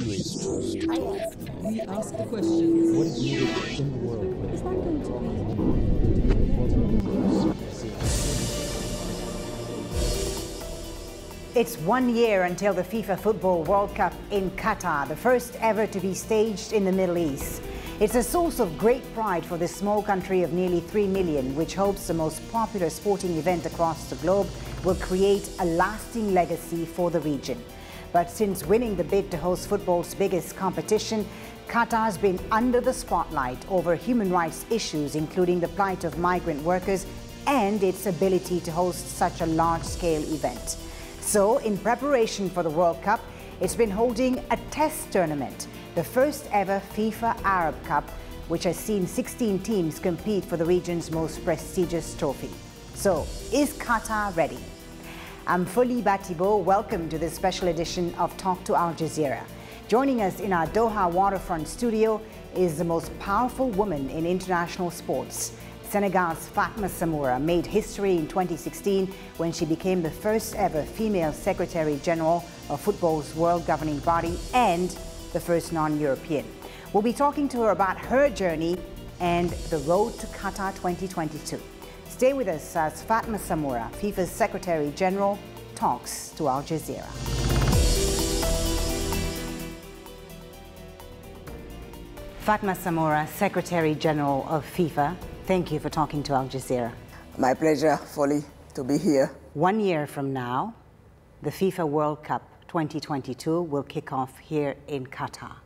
always trust. We ask the questions. What is needed in the world? It's 1 year until the FIFA Football World Cup in Qatar, the first ever to be staged in the Middle East. It's a source of great pride for this small country of nearly 3 million, which hopes the most popular sporting event across the globe will create a lasting legacy for the region. But since winning the bid to host football's biggest competition, Qatar's been under the spotlight over human rights issues, including the plight of migrant workers and its ability to host such a large-scale event. So, in preparation for the World Cup, it's been holding a test tournament, the first ever FIFA Arab Cup, which has seen 16 teams compete for the region's most prestigious trophy. So, is Qatar ready? I'm Foli Batibo. Welcome to this special edition of Talk to Al Jazeera. Joining us in our Doha waterfront studio is the most powerful woman in international sports. Senegal's Fatma Samoura made history in 2016 when she became the first ever female Secretary General of football's world governing body and the first non-European. We'll be talking to her about her journey and the road to Qatar 2022. Stay with us as Fatma Samoura, FIFA's Secretary General, talks to Al Jazeera. Fatma Samoura, Secretary General of FIFA, thank you for talking to Al Jazeera. My pleasure, Folly, to be here. 1 year from now, the FIFA World Cup 2022 will kick off here in Qatar.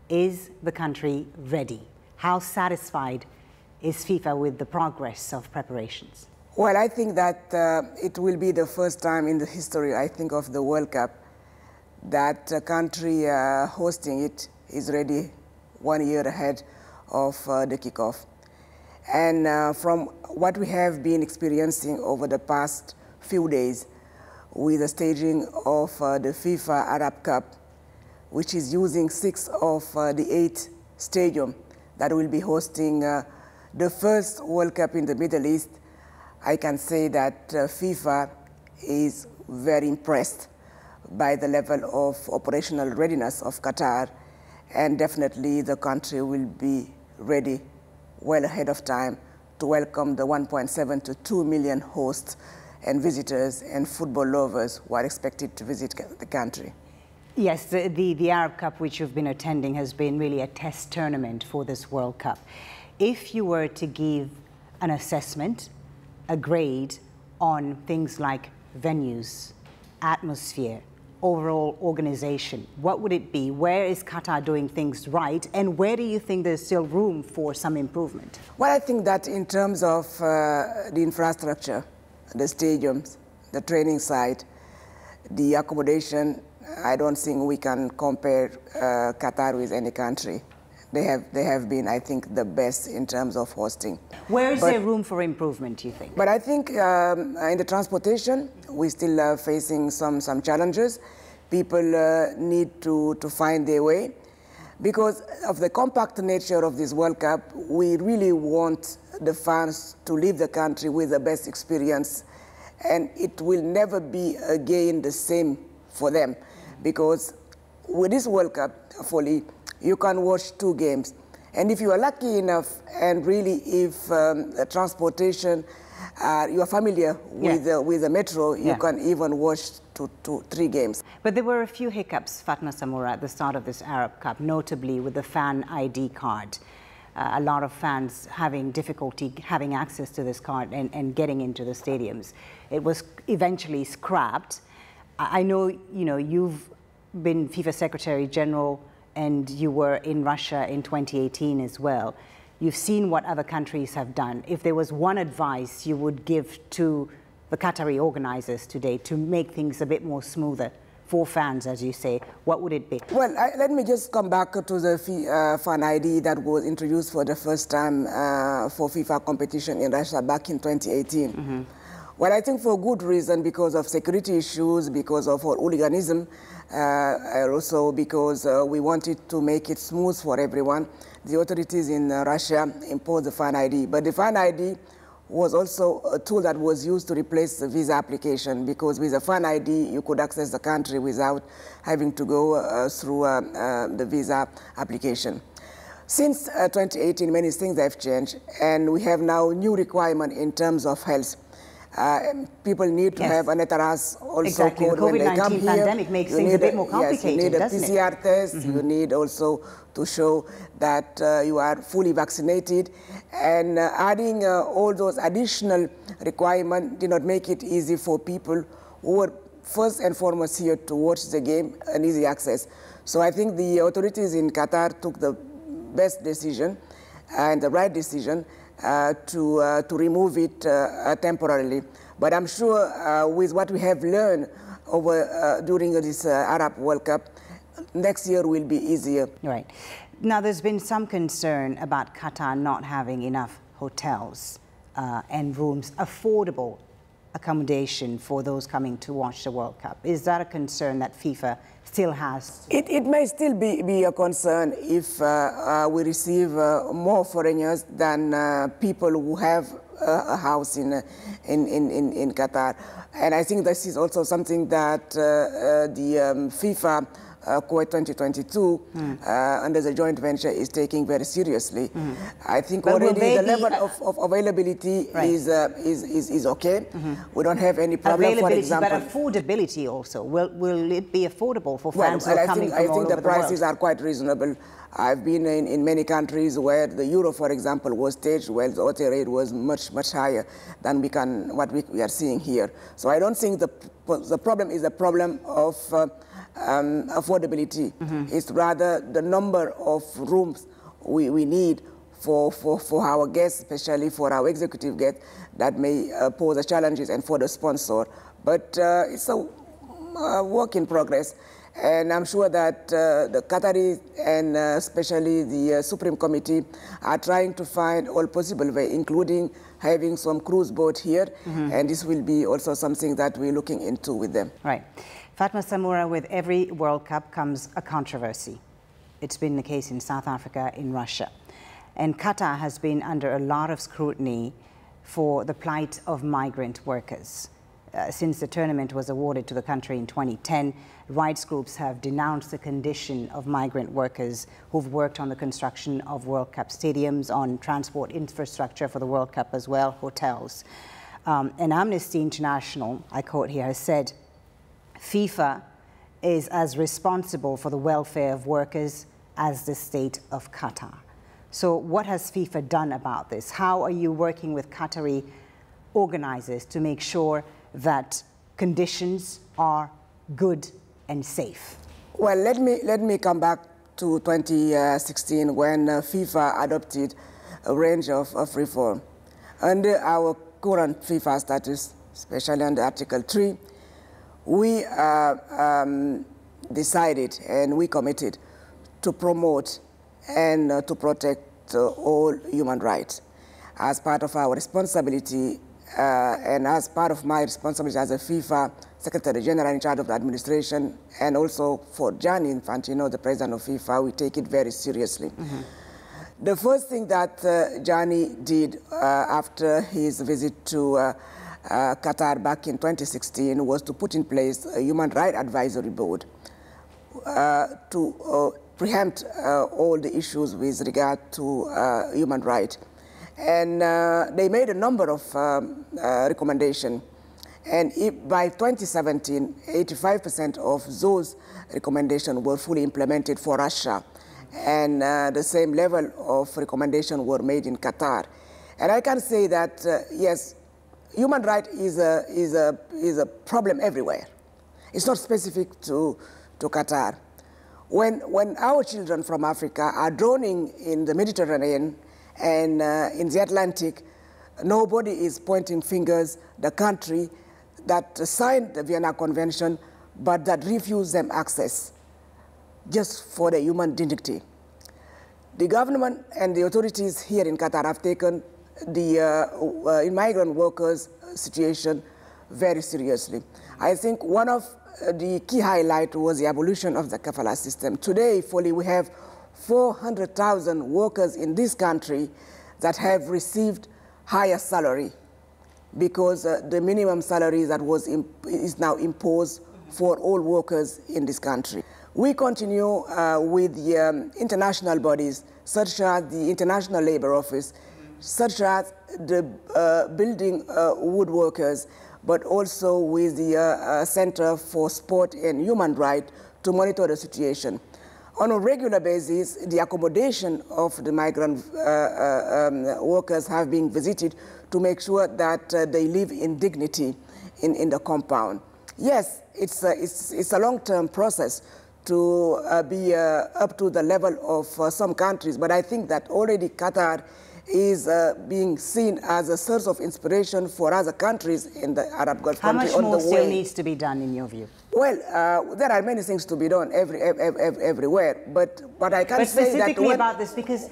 Is the country ready? How satisfied is FIFA with the progress of preparations? Well, I think that it will be the first time in the history, I think, of the World Cup that a country hosting it is ready 1 year ahead of the kickoff. And from what we have been experiencing over the past few days with the staging of the FIFA Arab Cup, which is using 6 of the 8 stadiums that will be hosting the first World Cup in the Middle East, I can say that FIFA is very impressed by the level of operational readiness of Qatar, and definitely the country will be ready well ahead of time to welcome the 1.7 to 2 million hosts and visitors and football lovers who are expected to visit the country. Yes, the Arab Cup, which you've been attending, has been really a test tournament for this World Cup. If you were to give an assessment, a grade on things like venues, atmosphere, overall organization, what would it be? Where is Qatar doing things right, and where do you think there's still room for some improvement? Well, I think that in terms of the infrastructure, the stadiums, the training site, the accommodation, I don't think we can compare Qatar with any country. They have been, I think, the best in terms of hosting. Where is there room for improvement, you think? But I think in the transportation, we're still facing some challenges. People need to find their way. Because of the compact nature of this World Cup, we really want the fans to leave the country with the best experience. And it will never be again the same for them. Because with this World Cup, Folly, you can watch 2 games. And if you are lucky enough, and really if transportation, you are familiar with the metro, you can even watch 3 games. But there were a few hiccups, Fatma Samoura, at the start of this Arab Cup, notably with the fan ID card. A lot of fans having difficulty having access to this card and getting into the stadiums. It was eventually scrapped. I know, you've been FIFA Secretary General and you were in Russia in 2018 as well. You've seen what other countries have done. If there was one advice you would give to the Qatari organizers today to make things a bit more smoother for fans, as you say, what would it be? Well, let me just come back to the fan ID that was introduced for the first time for FIFA competition in Russia back in 2018. Mm-hmm. Well, I think for good reason, because of security issues, because of hooliganism, also because we wanted to make it smooth for everyone. The authorities in Russia imposed the fan ID, but the fan ID was also a tool that was used to replace the visa application, because with a Fan ID, you could access the country without having to go through the visa application. Since 2018, many things have changed, and we have now new requirement in terms of health. People need to have an ETARAS also code when they come here. The COVID-19 pandemic makes things a bit more complicated, doesn't it? You need a PCR test. You need also to show that you are fully vaccinated. And adding all those additional requirements did not make it easy for people who were first and foremost here to watch the game and easy access. So I think the authorities in Qatar took the best decision and the right decision to remove it temporarily. But I'm sure with what we have learned over during this Arab World Cup, next year will be easier. Right. Now, there's been some concern about Qatar not having enough hotels and rooms, affordable accommodation for those coming to watch the World Cup. Is that a concern that FIFA still has? It may still be a concern if we receive more foreigners than people who have a house in Qatar. And I think this is also something that the FIFA Kuwait 2022 under the joint venture is taking very seriously. I think already the level of availability is okay. We don't have any problem, for example. But affordability also. Will it be affordable for fans who are coming from all over the world? I think the prices are quite reasonable. I've been in many countries where the euro, for example, was staged, where the hotel rate was much higher than what we are seeing here. So I don't think the problem is a problem of affordability. It's rather the number of rooms we need for our guests, especially for our executive guests, that may pose challenges, and for the sponsor. But it's a work in progress. And I'm sure that the Qataris and especially the Supreme Committee are trying to find all possible ways, including having some cruise boat here. And this will be also something that we're looking into with them. Right. Fatma, Samoura, with every World Cup comes a controversy. It's been the case in South Africa, in Russia. And Qatar has been under a lot of scrutiny for the plight of migrant workers. Since the tournament was awarded to the country in 2010, rights groups have denounced the condition of migrant workers who've worked on the construction of World Cup stadiums, on transport infrastructure for the World Cup as well, hotels. And Amnesty International, I quote here, has said, FIFA is as responsible for the welfare of workers as the state of Qatar. So what has FIFA done about this? How are you working with Qatari organizers to make sure that conditions are good and safe? Well, let me come back to 2016 when FIFA adopted a range of reform. Under our current FIFA status, especially under Article 3, we decided and we committed to promote and to protect all human rights. As part of our responsibility and as part of my responsibility as a FIFA Secretary General in charge of the administration, and also for Gianni Infantino, the president of FIFA, we take it very seriously. The first thing that Gianni did after his visit to Qatar back in 2016 was to put in place a Human Rights Advisory Board to preempt all the issues with regard to human rights. And they made a number of recommendations. And by 2017, 85% of those recommendations were fully implemented for Russia. And the same level of recommendations were made in Qatar. And I can say that, yes, human rights is a problem everywhere. It's not specific to Qatar. When our children from Africa are drowning in the Mediterranean and in the Atlantic, nobody is pointing fingers. The country that signed the Vienna Convention, but that refused them access just for the human dignity. The government and the authorities here in Qatar have taken the immigrant workers' situation very seriously. I think one of the key highlights was the abolition of the kafala system. Today, fully, we have 400,000 workers in this country that have received higher salary because the minimum salary that is now imposed for all workers in this country. We continue with the international bodies, such as the International Labour Office, such as the building woodworkers, but also with the Center for Sport and Human Rights to monitor the situation. On a regular basis, the accommodation of the migrant workers have been visited to make sure that they live in dignity in the compound. Yes, it's a long-term process to be up to the level of some countries, but I think that already Qatar is being seen as a source of inspiration for other countries in the Arab Gulf country. How much more still needs to be done in your view? Well, there are many things to be done everywhere, but I can say that... specifically about this, because,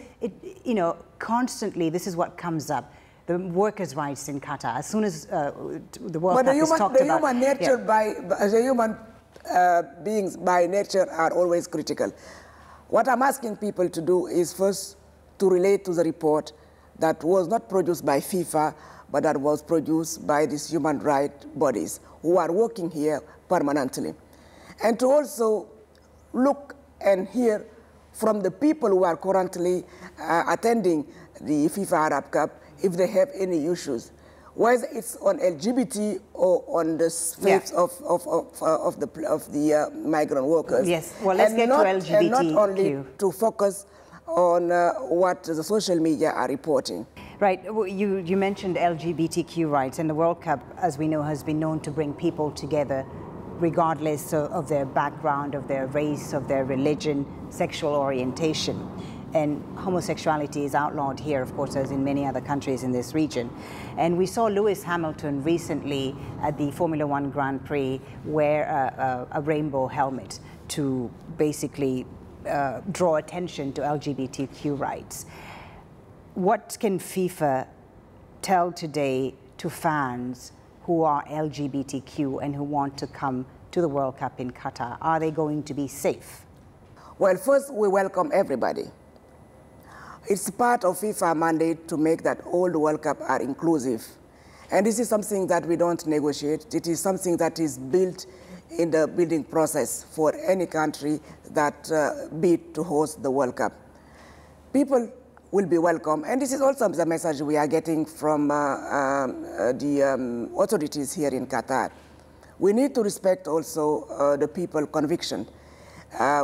you know, constantly this is what comes up, the workers' rights in Qatar. As soon as the World Cup is talked about... Human nature the human beings by nature are always critical. What I'm asking people to do is first to relate to the report that was not produced by FIFA, but that was produced by these human rights bodies who are working here permanently. And to also look and hear from the people who are currently attending the FIFA Arab Cup if they have any issues, whether it's on LGBT or on the faith of the migrant workers. Yes, well, let's get to LGBTQ. And not only to focus on what the social media are reporting. Right, you mentioned LGBTQ rights, and the World Cup, as we know, has been known to bring people together regardless of their background, of their race, of their religion, sexual orientation. And homosexuality is outlawed here, of course, as in many other countries in this region. And we saw Lewis Hamilton recently at the Formula One Grand Prix wear a rainbow helmet to basically draw attention to LGBTQ rights. What can FIFA tell today to fans who are LGBTQ and who want to come to the World Cup in Qatar? Are they going to be safe? Well, first, we welcome everybody. It's part of FIFA mandate to make that all the World Cup are inclusive. And this is something that we don't negotiate. It is something that is built in the building process for any country that bid to host the World Cup. People will be welcome, and this is also the message we are getting from the authorities here in Qatar. We need to respect also the people's conviction.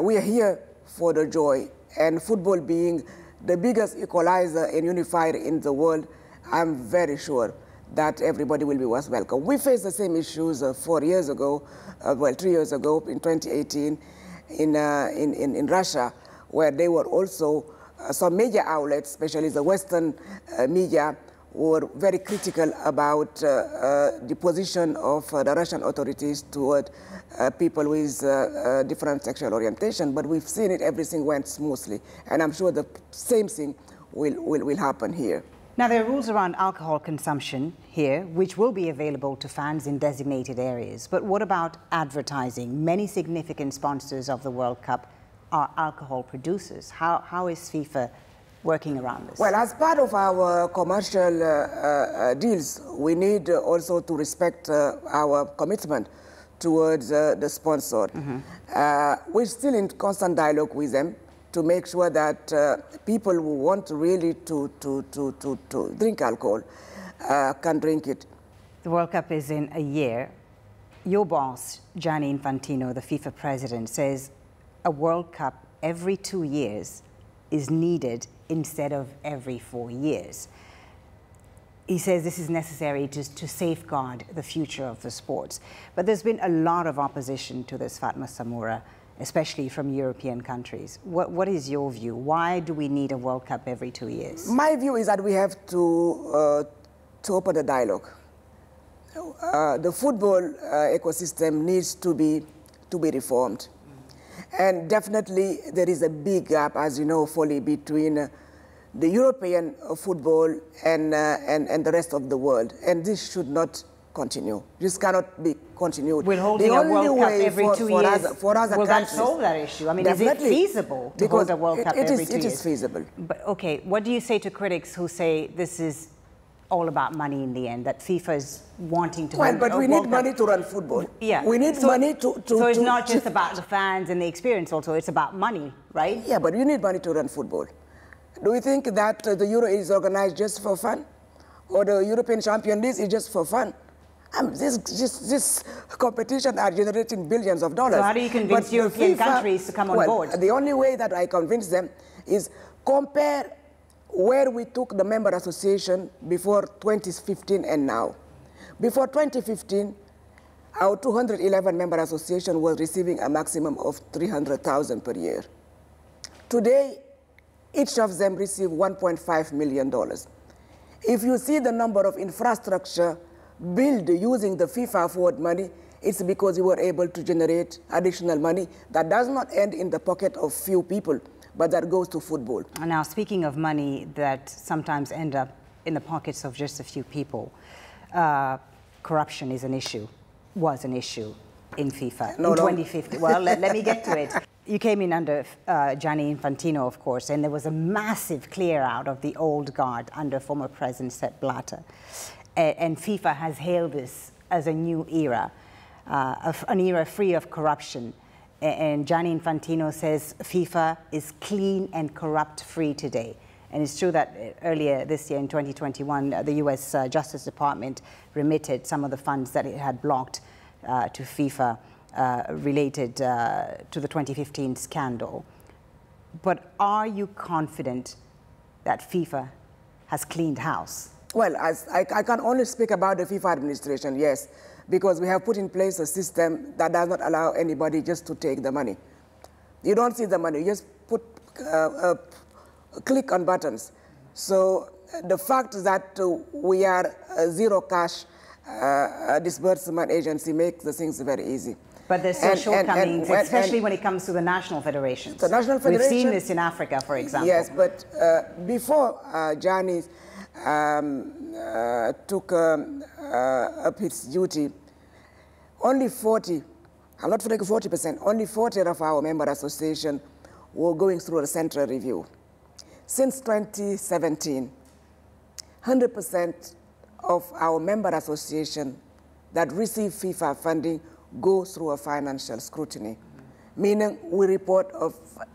We are here for the joy, and football being the biggest equalizer and unifier in the world, I'm very sure that everybody will be welcome. We faced the same issues 4 years ago, 3 years ago, in 2018, in Russia, where they were also some media outlets, especially the Western media, were very critical about the position of the Russian authorities toward people with different sexual orientation. But we've seen it, everything went smoothly. And I'm sure the same thing will happen here. Now, there are rules around alcohol consumption here, which will be available to fans in designated areas. But what about advertising? Many significant sponsors of the World Cup are alcohol producers. How is FIFA working around this? Well, as part of our commercial deals, we need also to respect our commitment towards the sponsor. We're still in constant dialogue with them to make sure that people who want really to drink alcohol can drink it. The World Cup is in a year. Your boss, Gianni Infantino, the FIFA president, says a World Cup every 2 years is needed instead of every 4 years. He says this is necessary to safeguard the future of the sports. But there's been a lot of opposition to this, Fatma Samoura, especially from European countries. What is your view? Why do we need a World Cup every 2 years? My view is that we have to open the dialogue. The football ecosystem needs to be reformed. And definitely there is a big gap, as you know, fully between the European football and the rest of the world. And this should not continue. This cannot be continued. We're holding a World Cup every 2 years. Will that solve that issue? I mean, definitely. Is it feasible to hold a World Cup every 2 years? It is feasible. But okay, what do you say to critics who say this is all about money in the end, that FIFA is wanting to... Well, but we need money to run football. Yeah. We need money to... So it's not just about the fans and the experience also, it's about money, right? Yeah, but you need money to run football. Do we think that the Euro is organized just for fun? Or the European Champions League is just for fun? This competition are generating billions of dollars. So how do you convince European countries to come on board? The only way that I convince them is compare where we took the member association before 2015 and now. Before 2015, our 211 member association was receiving a maximum of $300,000 per year. Today, each of them receive $1.5 million. If you see the number of infrastructure built using the FIFA forward money, it's because we were able to generate additional money that does not end in the pocket of few people, but that goes to football. And now, speaking of money that sometimes end up in the pockets of just a few people, corruption is an issue, was an issue in FIFA in 2015. Well, let me get to it. You came in under Gianni Infantino, of course, and there was a massive clear out of the old guard under former President Sepp Blatter. And FIFA has hailed this as a new era, an era free of corruption. And Gianni Infantino says FIFA is clean and corrupt-free today. And it's true that earlier this year in 2021, the US Justice Department remitted some of the funds that it had blocked to FIFA related to the 2015 scandal. But are you confident that FIFA has cleaned house? Well, I can only speak about the FIFA administration, yes, because we have put in place a system that does not allow anybody just to take the money. You don't see the money, you just click on buttons. So the fact that we are a zero cash disbursement agency makes the things very easy. But there's still shortcomings, especially when it comes to the national federations. The national federation, we've seen this in Africa, for example. Yes, but before Gianni took up his duty, only 40, I'm not forgetting 40%, only 40 of our member association were going through a central review. Since 2017, 100% of our member association that receive FIFA funding go through a financial scrutiny, meaning we report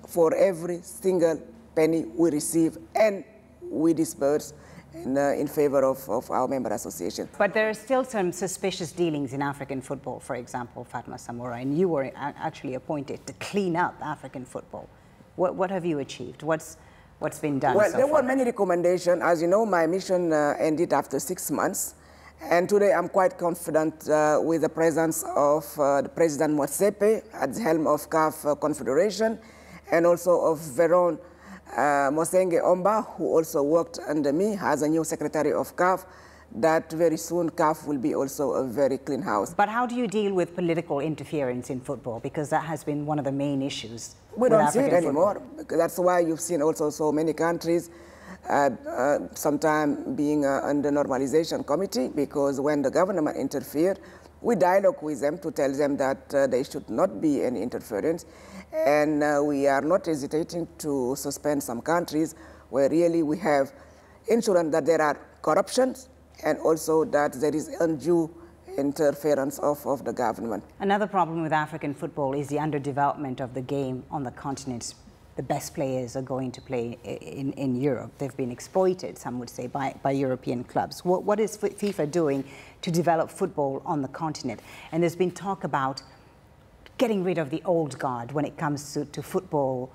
for every single penny we receive and we disperse in favor of our member association. But there are still some suspicious dealings in African football, for example, Fatma Samoura, and you were actually appointed to clean up African football. What have you achieved? What's been done Well, so there far? were many recommendations. As you know, my mission ended after 6 months. And today I'm quite confident with the presence of President Motsepe at the helm of CAF Confederation, and also of Veron Mosenge Omba, who also worked under me as a new secretary of CAF, that very soon CAF will be also a very clean house. But how do you deal with political interference in football? Because that has been one of the main issues. We don't see it anymore. That's why you've seen also so many countries sometime being under normalization committee, because when the government interfered, we dialogue with them to tell them that there should not be any interference. And we are not hesitating to suspend some countries where really we have insurance that there are corruptions and also that there is undue interference of the government. Another problem with African football is the underdevelopment of the game on the continent. The best players are going to play in Europe. They've been exploited, some would say, by European clubs. What is FIFA doing to develop football on the continent? And there's been talk about getting rid of the old guard when it comes to football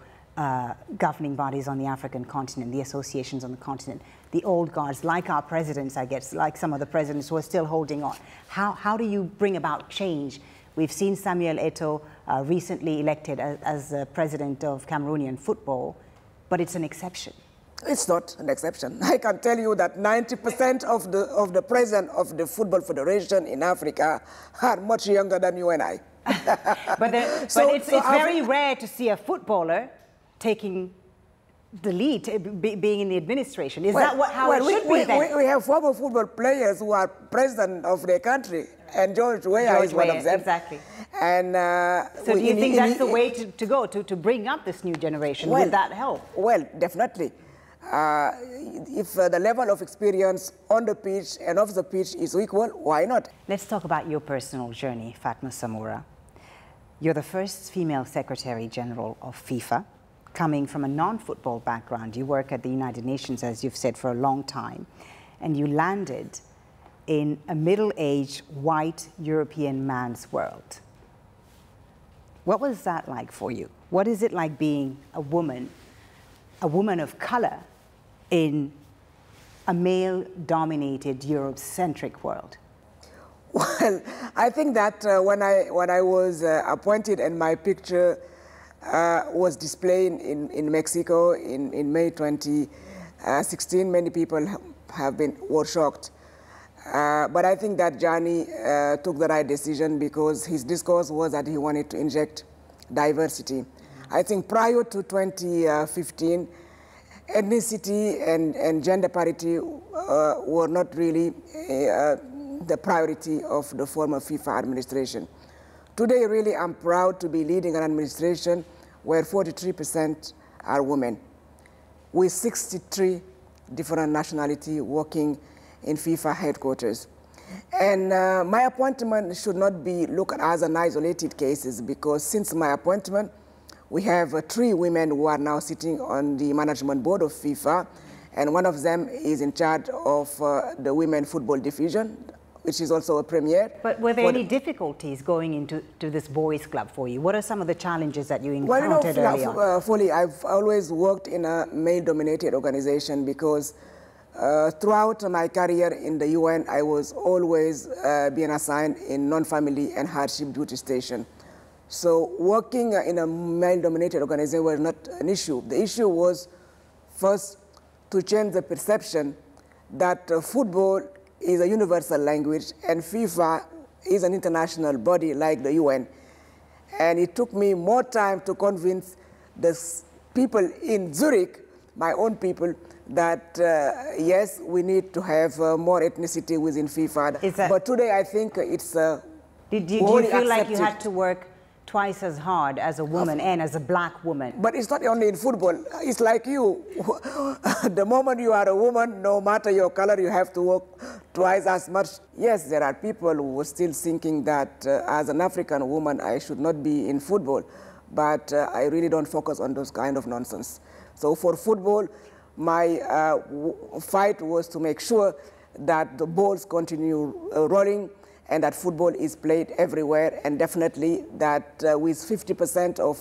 governing bodies on the African continent, the associations on the continent. The old guards, like our presidents, I guess, like some of the presidents who are still holding on. How do you bring about change? We've seen Samuel Eto'o recently elected as president of Cameroonian football, but it's an exception. It's not an exception. I can tell you that 90% of the president of the Football Federation in Africa are much younger than you and I. But it's very rare to see a footballer taking the lead, being in the administration. Is that how it should be then? We have former football players who are president of their country, and George Weah is one of them. Exactly. And so do you think that's the way to go, to bring up this new generation? Will that help? Well, definitely. if the level of experience on the pitch and off the pitch is equal, why not? Let's talk about your personal journey, Fatma Samoura. You're the first female Secretary General of FIFA, coming from a non-football background. You work at the United Nations, as you've said, for a long time, and you landed in a middle-aged, white European man's world. What was that like for you? What is it like being a woman of color, in a male-dominated, Eurocentric world? Well, I think that when I was appointed and my picture was displayed in Mexico in May 2016, many people were shocked. But I think that Johnny took the right decision, because his discourse was that he wanted to inject diversity. I think prior to 2015, ethnicity and gender parity were not really the priority of the former FIFA administration. Today, really, I'm proud to be leading an administration where 43% are women, with 63 different nationalities working in FIFA headquarters. And my appointment should not be looked at as an isolated case, because since my appointment, we have 3 women who are now sitting on the management board of FIFA, and one of them is in charge of the women football division, which is also a premiere. But were there any difficulties going into this boys' club for you? What are some of the challenges that you encountered early on? Fully, I've always worked in a male-dominated organization, because throughout my career in the UN, I was always being assigned in non-family and hardship duty station. So working in a male-dominated organization was not an issue. The issue was first to change the perception that football is a universal language and FIFA is an international body like the UN. And it took me more time to convince the people in Zurich, my own people, that yes, we need to have more ethnicity within FIFA. But today I think it's Did you feel like you had to work twice as hard as a woman and as a black woman? But it's not only in football. It's like you. The moment you are a woman, no matter your color, you have to work twice as much. Yes, there are people who are still thinking that as an African woman, I should not be in football. But I really don't focus on those kind of nonsense. So for football, my fight was to make sure that the balls continue rolling, and that football is played everywhere, and definitely that with 50% of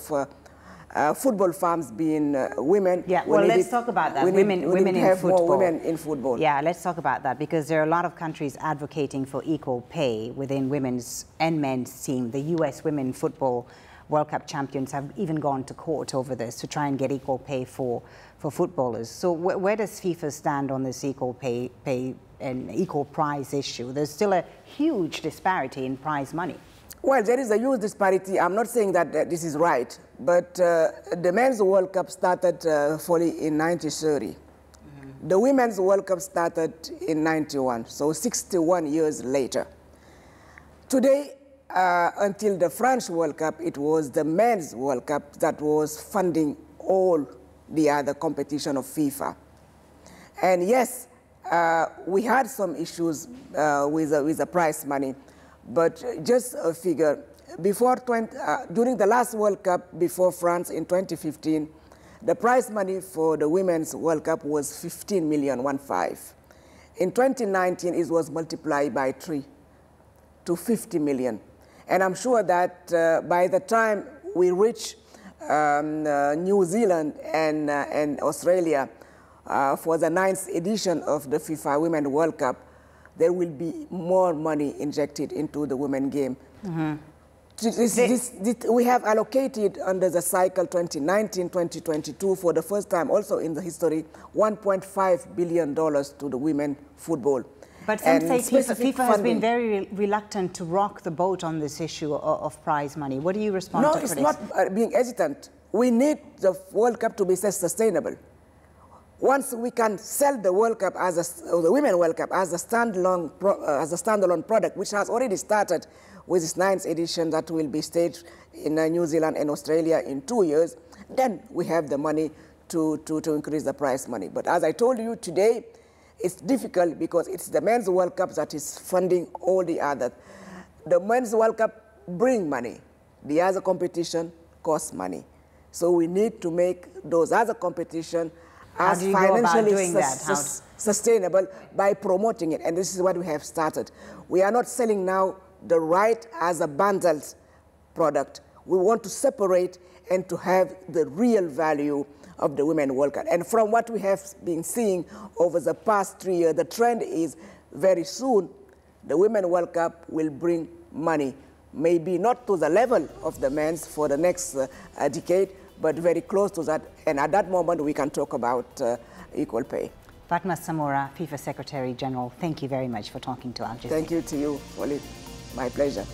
football farms being women. Yeah, well, let's talk about that. Women in football. More women in football. Yeah, let's talk about that, because there are a lot of countries advocating for equal pay within women's and men's team. The U.S. Women Football World Cup champions have even gone to court over this to try and get equal pay for footballers. So where does FIFA stand on this equal pay and equal prize issue? There's still a huge disparity in prize money. Well, there is a huge disparity. I'm not saying that this is right, but the Men's World Cup started fully in 1930. The Women's World Cup started in 91, so 61 years later. Today, until the French World Cup, it was the Men's World Cup that was funding all the other competition of FIFA. And yes, we had some issues with the prize money, but just a figure. During the last World Cup before France in 2015, the prize money for the Women's World Cup was 15 million, 15. In 2019, it was multiplied by 3 to 50 million. And I'm sure that by the time we reach New Zealand and Australia for the 9th edition of the FIFA Women's World Cup, there will be more money injected into the women's game. We have allocated under the cycle 2019-2022 for the first time also in the history $1.5 billion to the women football. But some say FIFA has been very reluctant to rock the boat on this issue of prize money. What do you respond to this? No, it's not being hesitant. We need the World Cup to be sustainable. Once we can sell the World Cup the Women's World Cup as a standalone product, which has already started with its 9th edition that will be staged in New Zealand and Australia in 2 years, then we have the money to increase the prize money. But as I told you today, it's difficult because it's the Men's World Cup that is funding all the others. The Men's World Cup bring money. The other competition costs money. So we need to make those other competitions as financially sustainable by promoting it. And this is what we have started. We are not selling now the right as a bundled product. We want to separate and to have the real value of the Women's World Cup. And from what we have been seeing over the past 3 years, the trend is very soon the Women's World Cup will bring money. Maybe not to the level of the men's for the next decade, but very close to that. And at that moment, we can talk about equal pay. Fatma Samoura, FIFA Secretary General, thank you very much for talking to Al Jazeera. Thank you to you, Waleed. My pleasure.